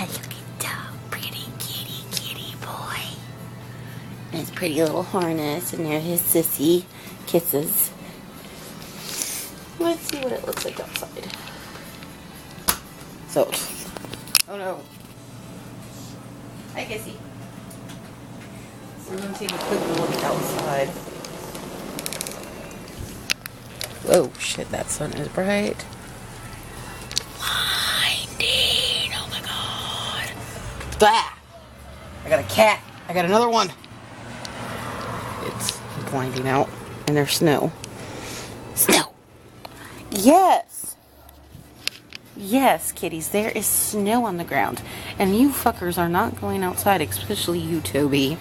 look at that pretty kitty boy. And his pretty little harness, and there's his sissy kisses. Let's see what it looks like outside. So, oh no. Hi, Kissy. So we're going to take a quick look outside. Whoa, shit, that sun is bright. Blinding, oh my god. Bah! I got a cat. I got another one. It's blinding out, and there's snow. Snow! Yes! Yes, kitties, there is snow on the ground. And you fuckers are not going outside, especially you, Toby.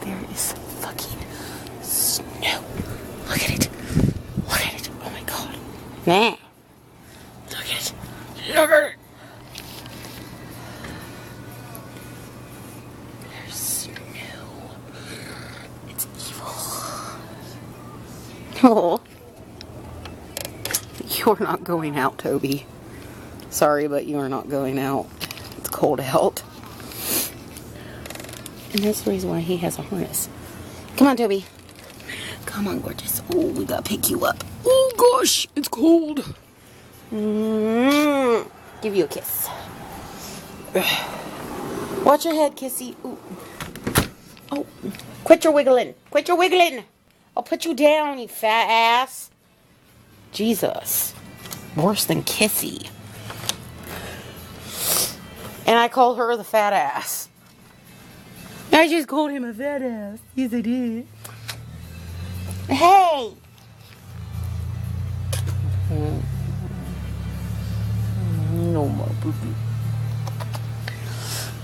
There is fucking snow. Look at it. Look at it. Oh my god. Nah. Look at it. Look at it. There's snow. It's evil. Oh. You're not going out, Toby. Sorry, but you are not going out. It's cold out. And that's the reason why he has a harness. Come on, Toby. Come on, gorgeous. Oh, we gotta pick you up. Oh, gosh, it's cold. Give you a kiss. Watch your head, Kissy. Ooh. Oh, quit your wiggling. Quit your wiggling. I'll put you down, you fat ass. Jesus. Worse than Kissy. And I call her the fat ass. I just called him a fat ass. Yes, I did. Hey! No more boo-boo.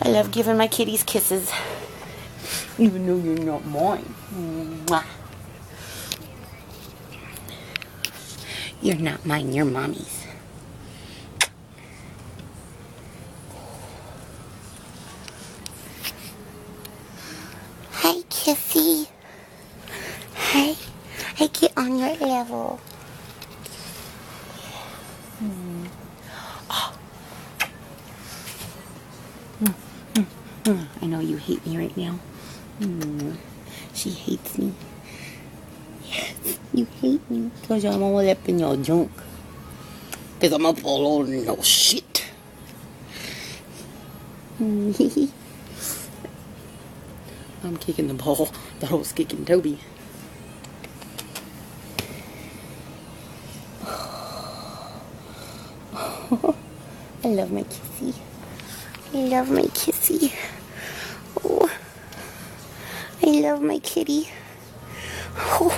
I love giving my kitties kisses. Even though you're not mine. Mwah. You're not mine, you're mommy's. Hi, Kissy. Hi. I get on your level. Oh. I know you hate me right now. She hates me. Yes, you hate me because I'm all up in your junk. Because I'm up all over your shit. I'm kicking the ball that I was kicking Toby. I love my kissy. I love my kissy. Oh, I love my kitty. Oh,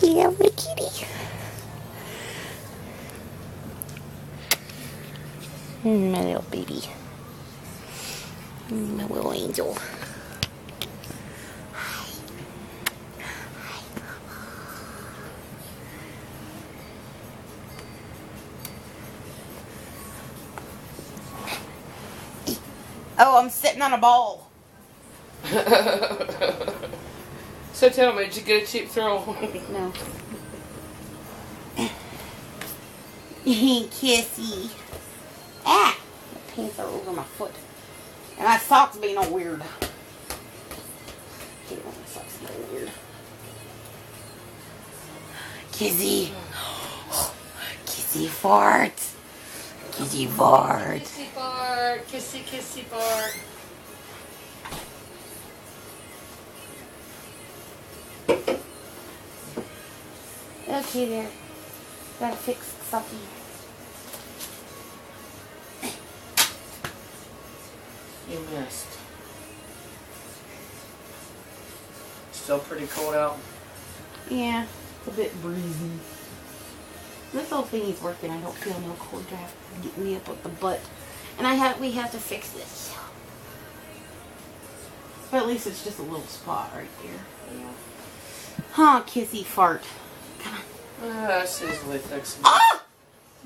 I love my kitty. My little baby. My little angel. Oh, I'm sitting on a ball. So tell me, did you get a cheap thrill? No. Kissy. Ah! My pants are over my foot. And my socks being all weird. I hate when my socks being weird. Kissy. Kissy fart. Kissy fart. Kissy fart. Kissy, kissy fart. Okay there. Gotta fix something. You missed. Still pretty cold out. Yeah, a bit breezy. This little thingy's working. I don't feel no cold draft getting me up with the butt. And we have to fix this. But at least it's just a little spot right there. Yeah. Huh, kissy fart. Come on. That's easily fixable. Ah!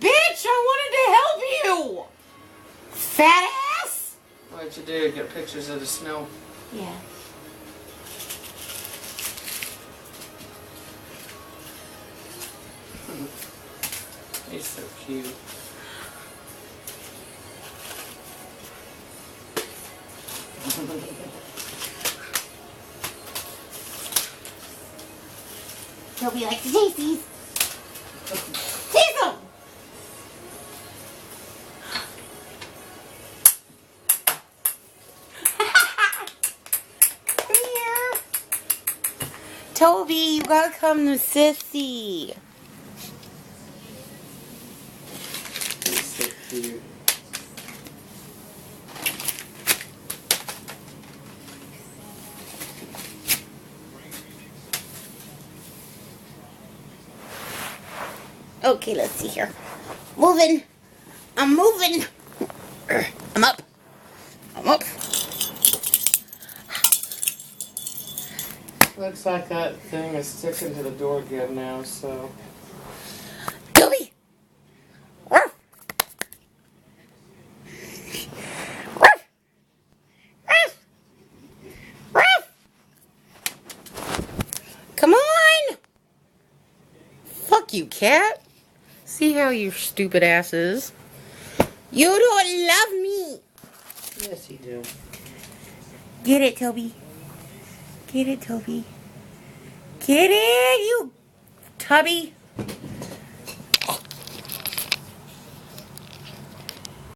Bitch, I wanted to help you! Fat ass! What'd you do? Get pictures of the snow? Yeah. He's so cute. Toby likes to taste these. Taste them! Come here. Toby, you gotta come to Sissy. He's so cute. Okay, let's see here. Moving. I'm moving. I'm up. I'm up. Looks like that thing is sticking to the door again now, so. Toby! Ruff! Ruff! Ruff! Ruff! Come on! Fuck you, cat. See how your stupid ass is? You don't love me! Yes, you do. Get it, Toby. Get it, Toby. Get it, you tubby.